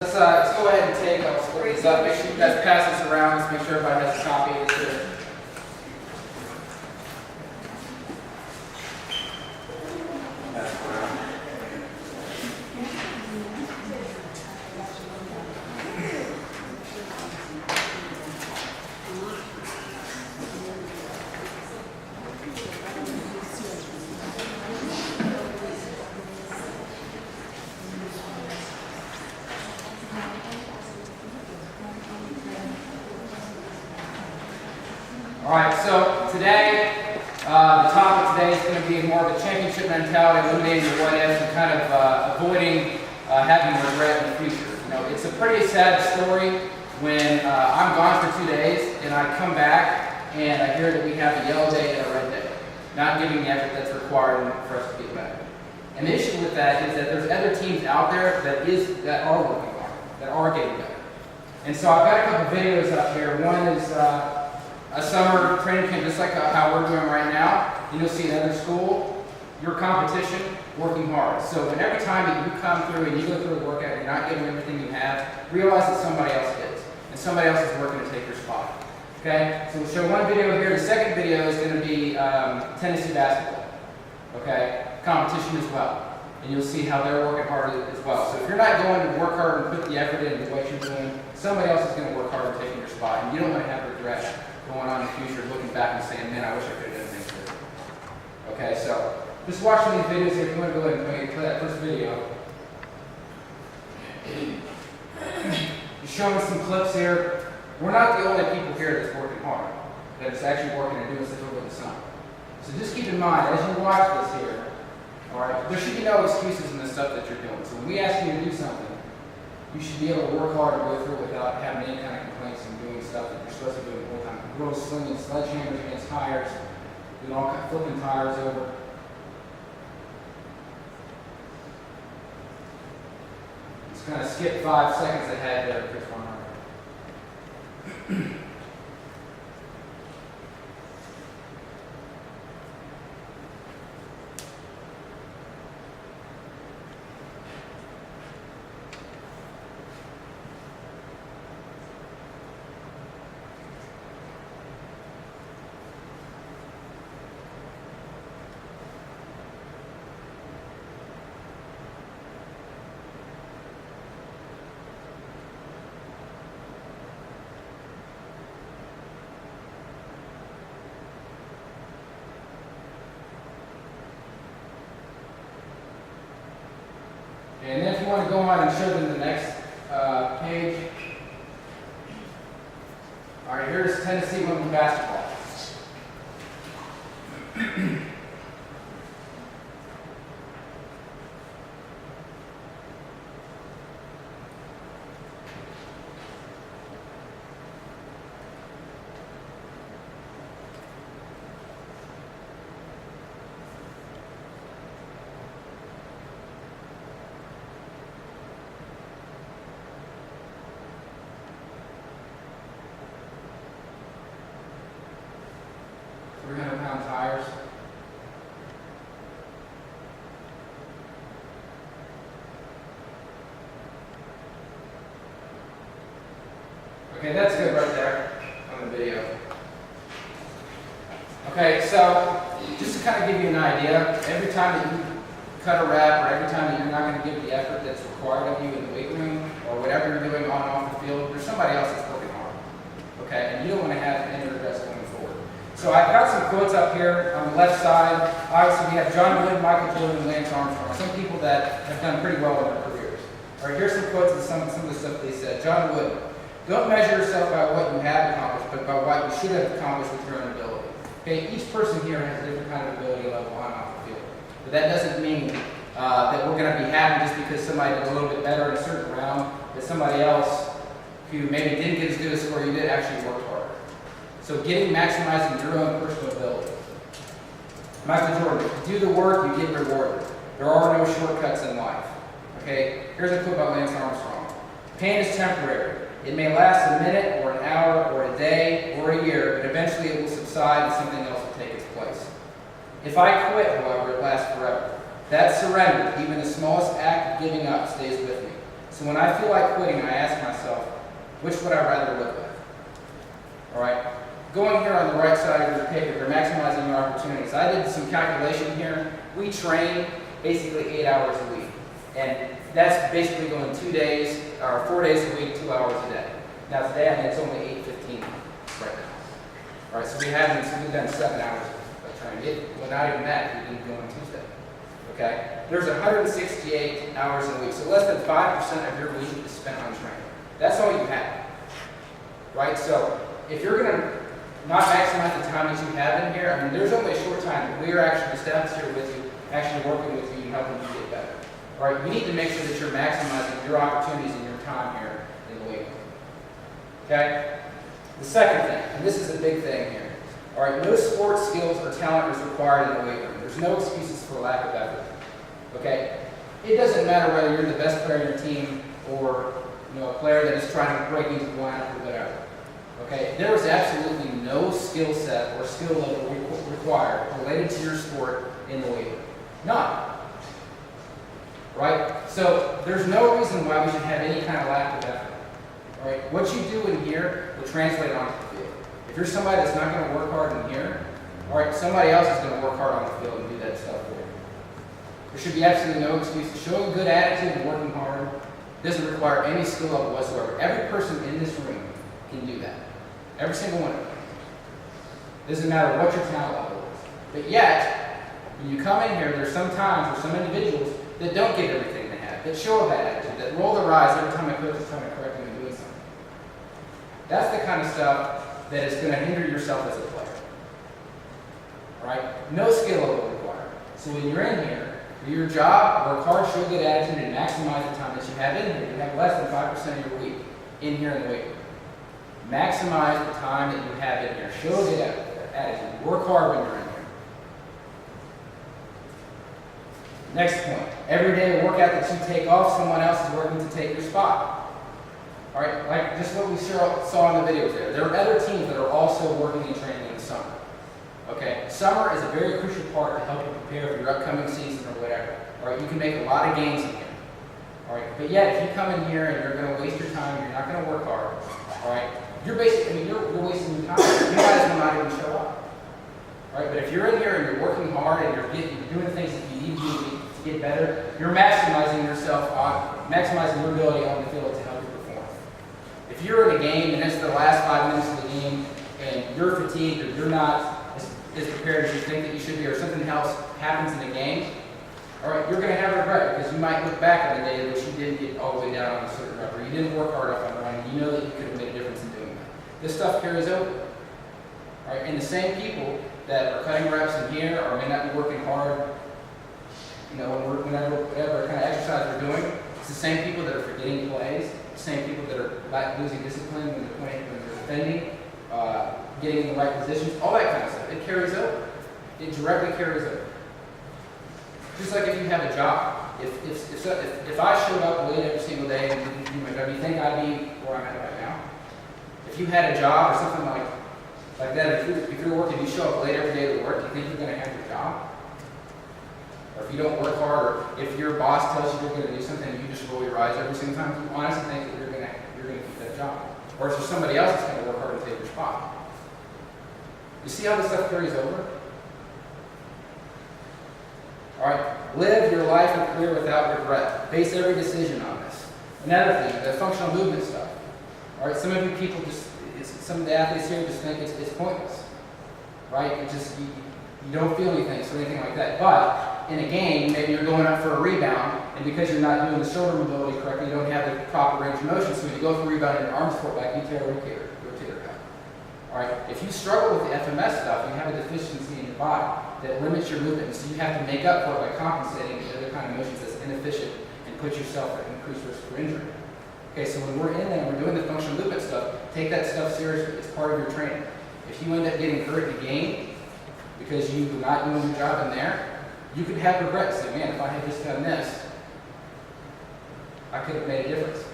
Let's go ahead and take, I'll split this up, make sure you guys pass this around, let's make sure everybody has a copy of this here. Alright, so today, the topic today is going to be more of a championship mentality, eliminating the what ifs and kind of avoiding having regret in the future. You know, it's a pretty sad story when I'm gone for 2 days and I come back and I hear that we have a yellow day and a red day, not giving the effort that's required for us to get better. And the issue with that is that there's other teams out there that are working hard, that are getting better. And so I've got a couple videos up here. One is a summer training camp, just like how we're doing right now. And you'll see another school, your competition, working hard. So when every time that you come through and you go through a workout, you're not giving everything you have, realize that somebody else is. And somebody else is working to take your spot. Okay? So we'll show one video here. The second video is going to be Tennessee basketball. Okay? Competition as well. And you'll see how they're working hard as well. So if you're not going to work hard and put the effort into what you're doing, somebody else is going to work hard and taking your spot. And you don't want to have regret going on in the future, looking back and saying, man, I wish I could have done things different. Okay, so just watching these videos here. If you want to go ahead and play that first video. Just showing some clips here. We're not the only people here that's working hard, that is actually working and doing stuff over the summer. So just keep in mind, as you watch this here, all right, there should be no excuses in the stuff that you're doing. So when we ask you to do something, you should be able to work hard and go through it without having any kind of complaints and doing stuff that you're supposed to do the whole time. Girls slinging sledgehammers against tires, doing all kinds of flipping tires over. Just kind of skip 5 seconds ahead there, Chris Warner. And then if you want to go on and show them the next page. All right, here's Tennessee women's basketball. £300 tires. Okay, that's good right there on the video. Okay, so just to kind of give you an idea, every time that you cut a rep or every time that you're not going to give the effort that's required of you in the weight room or whatever you're doing on and off the field, there's somebody else that's working hard. Okay, and you don't want to have any regrets going forward. So I've got some quotes up here on the left side. Obviously, we have John Wood, Michael Jordan, and Lance Armstrong. Some people that have done pretty well in their careers. All right, here's some quotes of some of the stuff they said. John Wood, don't measure yourself by what you have accomplished, but by what you should have accomplished with your own ability. Okay, each person here has a different kind of ability level on and off the field. But that doesn't mean that we're going to be happy just because somebody did a little bit better in a certain round, that somebody else who maybe didn't get as good a score you did actually worked harder. So maximizing your own personal ability. Michael Jordan, if you do the work, you get rewarded. There are no shortcuts in life. Okay, here's a quote about Lance Armstrong. Pain is temporary. It may last a minute or an hour or a day or a year, but eventually it will subside and something else will take its place. If I quit, however, it lasts forever. That surrender, even the smallest act of giving up, stays with me. So when I feel like quitting, I ask myself, which would I rather live with? All right? Going here on the right side of your paper, you're maximizing your opportunities. I did some calculation here. We train basically 8 hours a week. And that's basically going 2 days, or 4 days a week, 2 hours a day. Now today, I mean, it's only 8:15 right now. All right, so we've done 7 hours of training. Well, not even that, we didn't go on Tuesday. Okay? There's 168 hours in a week, so less than 5% of your week is spent on training. That's all you have. Right? So if you're going to not maximize the time that you have in here, I mean, there's only a short time that we are actually, the staff is here with you, actually working with you and helping you get better. All right? You need to make sure that you're maximizing your opportunities and your time here in the weight room. Okay? The second thing, and this is a big thing here. All right, no sports skills or talent is required in the weight room. There's no excuses for lack of effort. Okay? It doesn't matter whether you're the best player in your team or a player that is trying to break into the lineup or whatever. Okay? There is absolutely no skill set or skill level required related to your sport in the weight room. None. Right? So there's no reason why we should have any kind of lack of effort. All right? What you do in here will translate onto the field. If you're somebody that's not going to work hard in here, all right, somebody else is going to work hard on the field and do that stuff for you. There should be absolutely no excuse. Showing a good attitude and working hard doesn't require any skill level whatsoever. Every person in this room can do that. Every single one of them. Doesn't matter what your talent level is. But yet, when you come in here, there's some times or some individuals that don't give everything they have, that show a bad attitude, that roll their eyes every time a coach is trying to correct them and doing something. That's the kind of stuff that is going to hinder yourself as a player. All right? No skill level required. So when you're in here, do your job, work hard, show a good attitude, and maximize the time that you have in here. You have less than 5% of your week in here in the weight room. Maximize the time that you have in here. Show a good attitude. Work hard when you're in here. Next point. Every day workout that you take off, someone else is working to take your spot. All right, like just what we saw in the videos there. There are other teams that are also working and training in the summer. Okay, summer is a very crucial part to help you prepare for your upcoming season or whatever. All right, you can make a lot of gains in here. All right, but yet if you come in here and you're going to waste your time, you're not going to work hard. All right, you're basically you're wasting your time. You guys will not even show up. All right, but if you're in here and you're working hard and you're doing things that you need to do to get better, you're maximizing yourself maximizing your ability on the field to help you perform. If you're in a game and it's the last 5 minutes of the game and you're fatigued or you're not as prepared as you think that you should be or something else happens in the game, all right, you're going to have regret because you might look back on the day in which you didn't get all the way down on a certain rep or you didn't work hard enough on running. You know that you could have made a difference in doing that. This stuff carries over. All right, and the same people that are cutting reps in here or may not be working hard, whatever kind of exercise we're doing, it's the same people that are forgetting plays, the same people that are losing discipline when they're defending, getting in the right positions, all that kind of stuff. It carries over. It directly carries over. Just like if you have a job. If I showed up late every single day and didn't do my job, do you think I'd be where I'm at right now? If you had a job or something like that, if you're working, you show up late every day to work, do you think you're going to have your job? Or if you don't work hard, or if your boss tells you you're going to do something and you just roll your eyes every single time, you honestly think that you're going to keep that job. Or is there somebody else that's going to work hard to take your spot? You see how this stuff carries over? All right, live your life and career without regret. Base every decision on this. Another thing, the functional movement stuff. All right, some of you people some of the athletes here just think it's pointless, right? You don't feel anything, so anything like that. But in a game, maybe you're going up for a rebound, and because you're not doing the shoulder mobility correctly, you don't have the proper range of motion. So when you go for a rebound and your arms pull back, you tear a rotator cuff. All right, if you struggle with the FMS stuff, you have a deficiency in your body that limits your movement, and so you have to make up for it by compensating the other kind of motions that's inefficient and put yourself at increased risk for injury. Okay, so when we're in there and we're doing the functional movement stuff, take that stuff seriously. It's part of your training. If you end up getting hurt in a game because you're not doing your job in there, you could have regret and say, man, if I had just done this, I could have made a difference.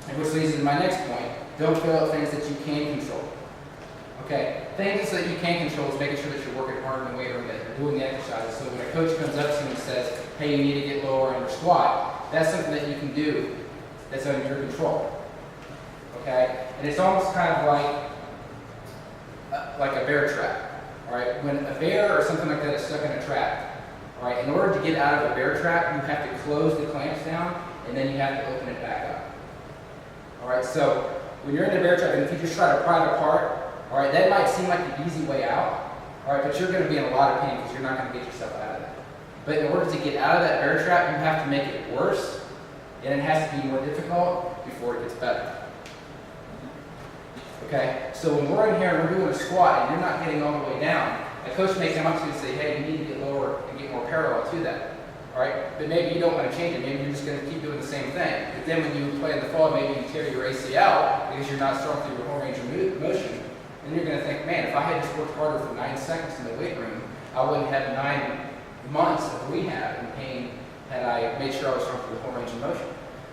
And which leads to my next point. Don't fail at things that you can control. Okay, things that you can control is making sure that you're working hard in the weight room, that you're doing the exercises. So when a coach comes up to you and says, hey, you need to get lower on your squat, that's something that you can do that's under your control. Okay? And it's almost kind of like a bear trap. All right? When a bear or something like that is stuck in a trap, all right, in order to get out of a bear trap, you have to close the clamps down and then you have to open it back up. All right, so when you're in a bear trap, and if you just try to pry it apart, all right, that might seem like the easy way out, all right, but you're going to be in a lot of pain because you're not going to get yourself out of that. But in order to get out of that bear trap, you have to make it worse, and it has to be more difficult before it gets better. Okay, so when we're in here and we're doing a squat and you're not getting all the way down, a coach may come up to you and say, hey, you need to get lower and get more parallel to that. All right, but maybe you don't want to change it. Maybe you're just going to keep doing the same thing. But then when you play in the fall, maybe you tear your ACL because you're not strong through your whole range of motion. And you're going to think, man, if I had just worked harder for 9 seconds in the weight room, I wouldn't have 9 months of rehab and pain had I made sure I was strong through the whole range of motion.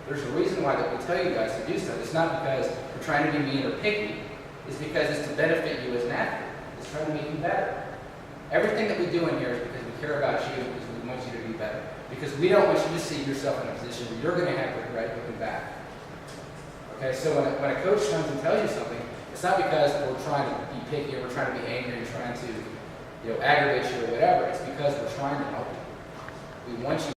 There's a reason why that we tell you guys to do stuff. It's not because we're trying to be mean or picky. It's because it's to benefit you as an athlete. It's trying to make you better. Everything that we do in here is because we care about you, because we want you to be better. Because we don't want you to see yourself in a position where you're going to have regret looking back. Okay, so when a coach comes and tells you something, it's not because we're trying to be picky or we're trying to be angry and trying to aggravate you or whatever. It's because we're trying to help you. We want you